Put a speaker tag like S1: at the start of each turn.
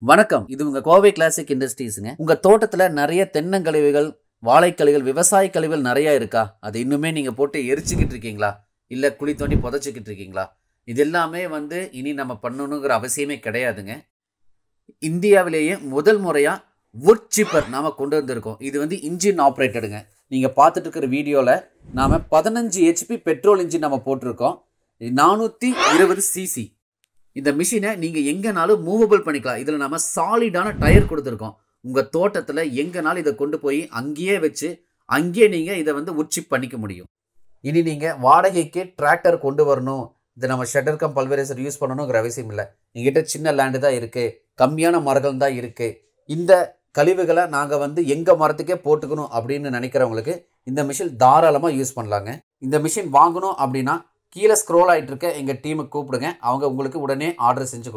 S1: வணக்கம். இது உங்க கோவை கிளாசிக் இண்டஸ்ட்ரீஸ்ங்க. உங்க தோட்டத்துல நிறைய தென்னங்கழிவுகள், வாழைக்கழிவுகள், விவசாய கழிவுகள் நிறைய இருக்கா? அது இன்னுமே நீங்க போட்டு எரிச்சுக்கிட்டு இருக்கீங்களா? இல்ல குழி தோண்டி புதைச்சுக்கிட்டு இருக்கீங்களா? இது எல்லாமே இனி நம்ம பண்ணணுங்கிற அவசியமே கிடையாதுங்க. இந்தியாவிலேயே முதல் முறையா வுட் சிப்பர் நாம கொண்டு வந்திருக்கோம். இது இன்ஜின் ஆப்ரேட்டடுங்க. நீங்க பார்த்துட்டு இருக்கிற வீடியோல நாம 15 HP பெட்ரோல் இன்ஜின் நம்ம போட்டிருக்கோம். 420 cc. இந்த மிஷினை நீங்க எங்கனாலும் மூவபிள் பண்ணிக்கலாம். இதுல நம்ம சாலிடான டயர் கொடுத்துருக்கோம். உங்க தோட்டத்துல எங்கனாலும் இதை கொண்டு போய் அங்கேயே வச்சு அங்கேயே நீங்க இதை உட்சிப் பண்ணிக்க முடியும். இனி நீங்க வாடகைக்கு டிராக்டர் கொண்டு வரணும், இதை நம்ம ஷட்டர் கம் பல்வரைசர் யூஸ் பண்ணணுங்கிற அவசியம் இல்லை. எங்கிட்ட சின்ன லேண்டு தான் இருக்கு, கம்மியான மரங்கள் தான் இருக்கு, இந்த கழிவுகளை நாங்கள் எங்க மரத்துக்கே போட்டுக்கணும் அப்படின்னு நினைக்கிறவங்களுக்கு இந்த மிஷின் தாராளமாக யூஸ் பண்ணலாங்க. இந்த மிஷின் வாங்கணும் அப்படின்னா கீழே ஸ்க்ரோல் ஆகிட்டு இருக்க எங்கள் டீமுக்கு கூப்பிடுங்க. அவங்க உங்களுக்கு உடனே ஆர்டர் செஞ்சு